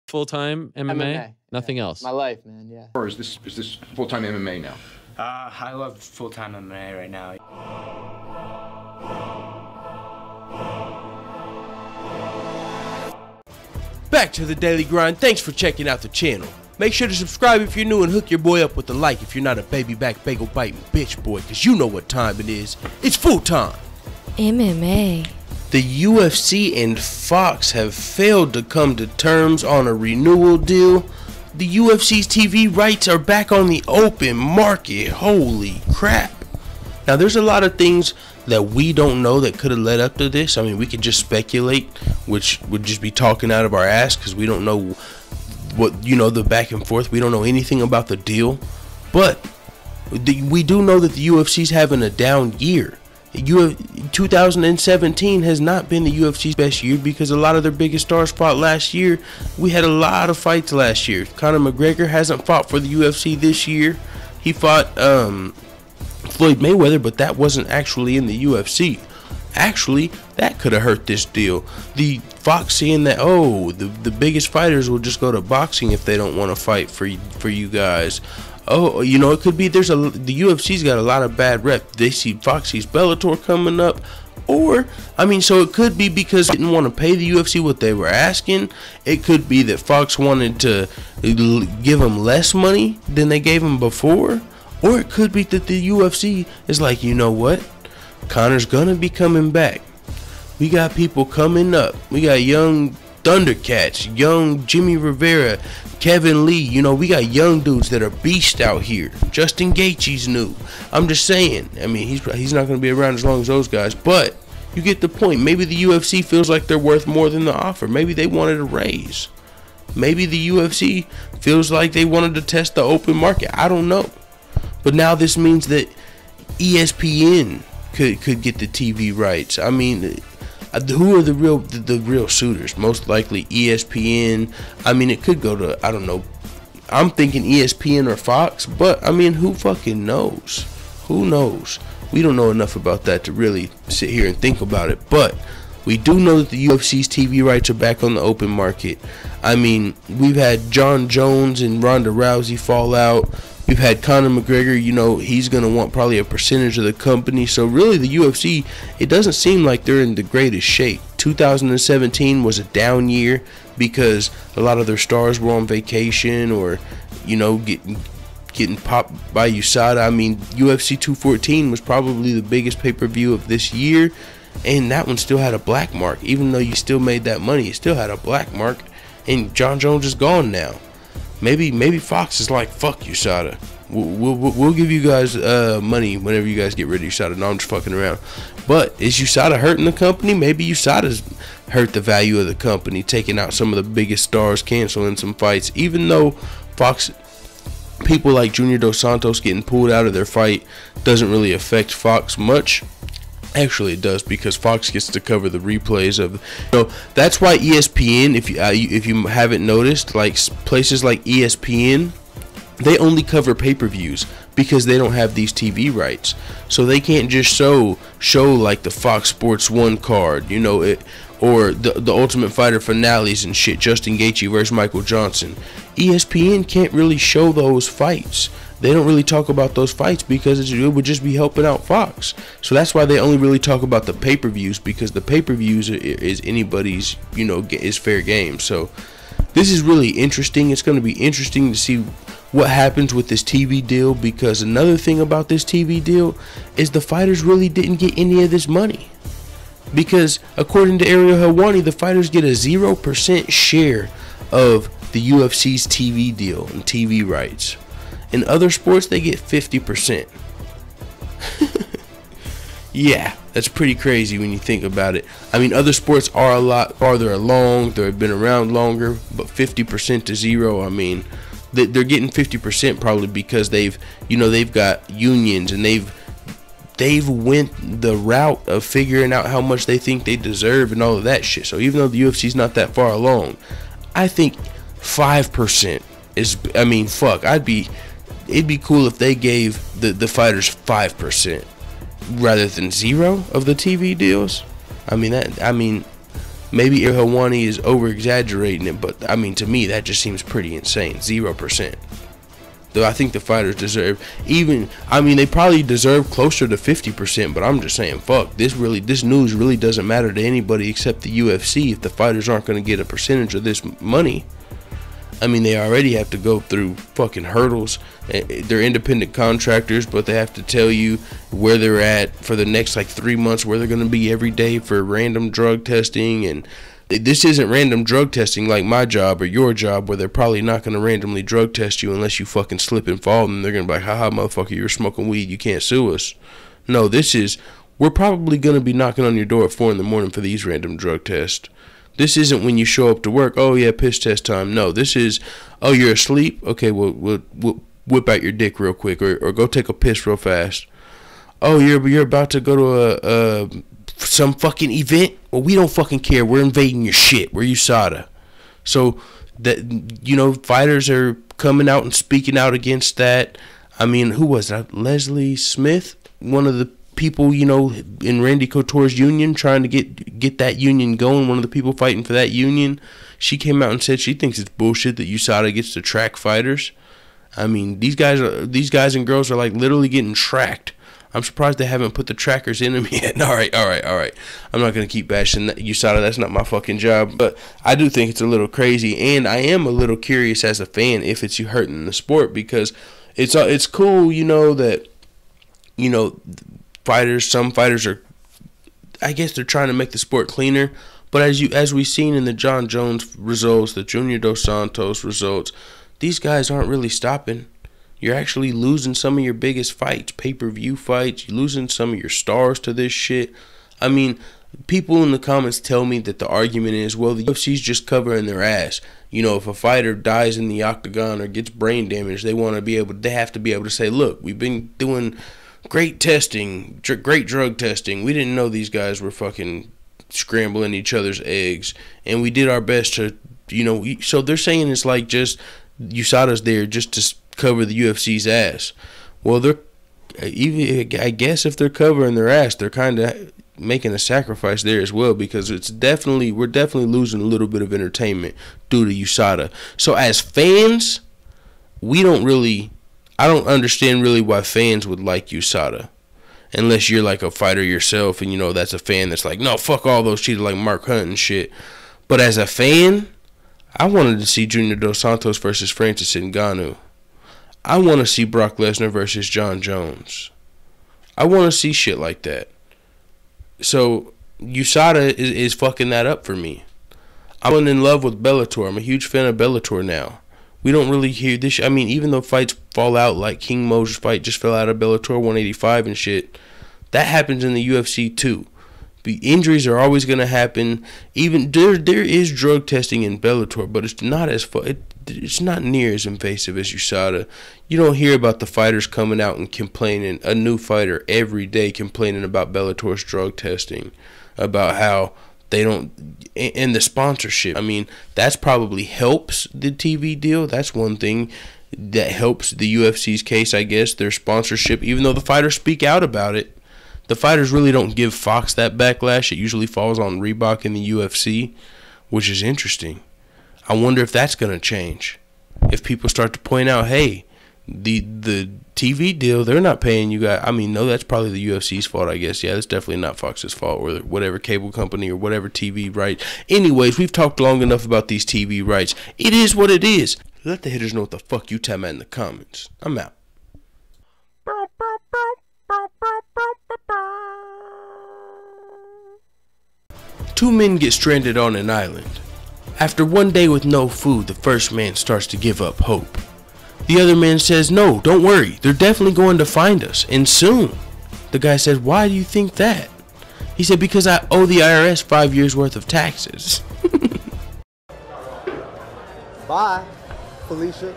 full-time MMA? MMA. Nothing Yeah. else? My life, man, yeah. Or is this full-time MMA now? I love full-time MMA right now. Back to the daily grind. Thanks for checking out the channel. Make sure to subscribe if you're new and hook your boy up with a like if you're not a baby back bagel biting bitch boy, cause you know what time it is. It's full time. MMA. The UFC and Fox have failed to come to terms on a renewal deal. The UFC's TV rights are back on the open market. Holy crap. Now there's a lot of things that we don't know that could have led up to this. I mean, we could just speculate, which would just be talking out of our ass because we don't know what, the back and forth. We don't know anything about the deal. But we do know that the UFC's having a down year. 2017 has not been the UFC's best year because a lot of their biggest stars fought last year. We had a lot of fights last year. Conor McGregor hasn't fought for the UFC this year. He fought Floyd Mayweather, but that wasn't actually in the UFC. Actually, that could have hurt this deal. The Fox saying that, the biggest fighters will just go to boxing if they don't want to fight for you guys. Oh, it could be the UFC's got a lot of bad rep. They see Fox sees Bellator coming up. Or, so it could be because they didn't want to pay the UFC what they were asking. It could be that Fox wanted to give them less money than they gave them before. Or it could be that the UFC is like, you know what? Conor's gonna be coming back. We got people coming up. We got young Thundercats, young Jimmy Rivera, Kevin Lee. We got young dudes that are beasts out here. Justin Gaethje's new. I'm just saying. He's not gonna be around as long as those guys, but you get the point. Maybe the UFC feels like they're worth more than the offer. Maybe they wanted a raise. Maybe the UFC feels like they wanted to test the open market. I don't know. But now this means that ESPN could get the TV rights. Who are the real suitors? Most likely ESPN. It could go to, I don't know. I'm thinking ESPN or Fox, but who fucking knows? Who knows? We don't know enough about that to really sit here and think about it. But we do know that the UFC's TV rights are back on the open market. We've had John Jones and Ronda Rousey fall out. We've had Conor McGregor, he's going to want probably a percentage of the company. So really the UFC, it doesn't seem like they're in the greatest shape. 2017 was a down year because a lot of their stars were on vacation or, getting popped by USADA. UFC 214 was probably the biggest pay-per-view of this year. And that one still had a black mark. Even though you still made that money, it still had a black mark. And John Jones is gone now. Maybe Fox is like, fuck USADA. We'll give you guys money whenever you guys get rid of USADA. No, I'm just fucking around. But is USADA hurting the company? Maybe USADA's hurt the value of the company, taking out some of the biggest stars, canceling some fights. Even though Fox, people like Junior Dos Santos getting pulled out of their fight doesn't really affect Fox much. Actually, it does because Fox gets to cover the replays of. That's why ESPN, if you haven't noticed, like places like ESPN, they only cover pay-per-views because they don't have these TV rights. So they can't just show like the Fox Sports 1 card, or the Ultimate Fighter finales and shit. Justin Gaethje versus Michael Johnson. ESPN can't really show those fights. They don't really talk about those fights because it would just be helping out Fox. So that's why they only really talk about the pay-per-views, because the pay-per-views is anybody's, is fair game. So this is really interesting. It's going to be interesting to see what happens with this TV deal, because another thing about this TV deal is the fighters really didn't get any of this money. Because according to Ariel Helwani, the fighters get a 0% share of the UFC's TV deal and TV rights. In other sports, they get 50%. Yeah, that's pretty crazy when you think about it. Other sports are a lot farther along. They've been around longer, but 50% to 0, they're getting 50% probably because they've got unions and they've went the route of figuring out how much they think they deserve and all of that shit. So even though the UFC's not that far along, I think 5% is, fuck, it'd be cool if they gave the fighters 5% rather than 0 of the TV deals. Maybe Helwani is over-exaggerating it, but I mean, to me, that just seems pretty insane. 0%. Though I think the fighters deserve they probably deserve closer to 50%, but I'm just saying, fuck, this news really doesn't matter to anybody except the UFC if the fighters aren't going to get a percentage of this money. I mean, they already have to go through fucking hurdles. They're independent contractors, but they have to tell you where they're at for the next like 3 months, where they're going to be every day for random drug testing. And this isn't random drug testing like my job or your job, where they're probably not going to randomly drug test you unless you fucking slip and fall, and they're going to be like, haha, motherfucker, you're smoking weed, you can't sue us. No, we're probably going to be knocking on your door at 4 in the morning for these random drug tests. This isn't when you show up to work, oh yeah, piss test time. No, this is, oh, you're asleep? Okay, we'll whip out your dick real quick, or go take a piss real fast. Oh, you're about to go to some fucking event? Well, we don't fucking care. We're invading your shit. We're USADA. So, that, fighters are coming out and speaking out against that. I mean, who was that? Leslie Smith? One of the people, in Randy Couture's union, trying to get that union going, one of the people fighting for that union, she came out and said she thinks it's bullshit that USADA gets to track fighters. I mean, these guys and girls are like literally getting tracked. I'm surprised they haven't put the trackers in them yet. All right. I'm not going to keep bashing USADA. That's not my fucking job. But I do think it's a little crazy, and I am a little curious as a fan if it's you hurting the sport, because it's cool, that, some fighters are, I guess they're trying to make the sport cleaner, but as we've seen in the John Jones results, the Junior Dos Santos results, these guys aren't really stopping. You're actually losing some of your biggest fights, pay-per-view fights. You're losing some of your stars to this shit. I mean, people in the comments tell me that the argument is, well, the UFC's just covering their ass. If a fighter dies in the octagon or gets brain damage, they have to be able to say, look, we've been doing great testing, great drug testing. We didn't know these guys were fucking scrambling each other's eggs, and we did our best to, so they're saying it's like just USADA's there just to cover the UFC's ass. Well, I guess if they're covering their ass, they're kind of making a sacrifice there as well, because we're definitely losing a little bit of entertainment due to USADA. So as fans, I don't understand really why fans would like USADA, unless you're like a fighter yourself and that's a fan that's like, no, fuck all those cheaters like Mark Hunt and shit. But as a fan, I wanted to see Junior Dos Santos versus Francis Ngannou. I want to see Brock Lesnar versus John Jones. I want to see shit like that. So USADA is fucking that up for me. I'm in love with Bellator. I'm a huge fan of Bellator now. We don't really hear this. I mean, even though fights fall out, like King Mo's fight just fell out of Bellator 185 and shit, that happens in the UFC too. The injuries are always going to happen. Even there is drug testing in Bellator, but it's not it's not near as invasive as USADA. You don't hear about the fighters coming out and complaining, a new fighter every day complaining about Bellator's drug testing, about how they don't, and the sponsorship. I mean, that's probably helps the TV deal. That's one thing that helps the UFC's case, I guess, their sponsorship. Even though the fighters speak out about it, the fighters really don't give Fox that backlash. It usually falls on Reebok and the UFC, which is interesting. I wonder if that's going to change. If people start to point out, hey, the TV deal, they're not paying you guys. I mean, no, that's probably the UFC's fault, I guess. Yeah, that's definitely not Fox's fault, or whatever cable company or whatever TV right. Anyways, we've talked long enough about these TV rights. It is what it is. Let the hitters know what the fuck you tell me in the comments. I'm out. Two men get stranded on an island. After one day with no food, the first man starts to give up hope. The other man says, no, don't worry, they're definitely going to find us, and soon. The guy says, why do you think that? He said, because I owe the IRS 5 years worth of taxes. Bye, Felicia.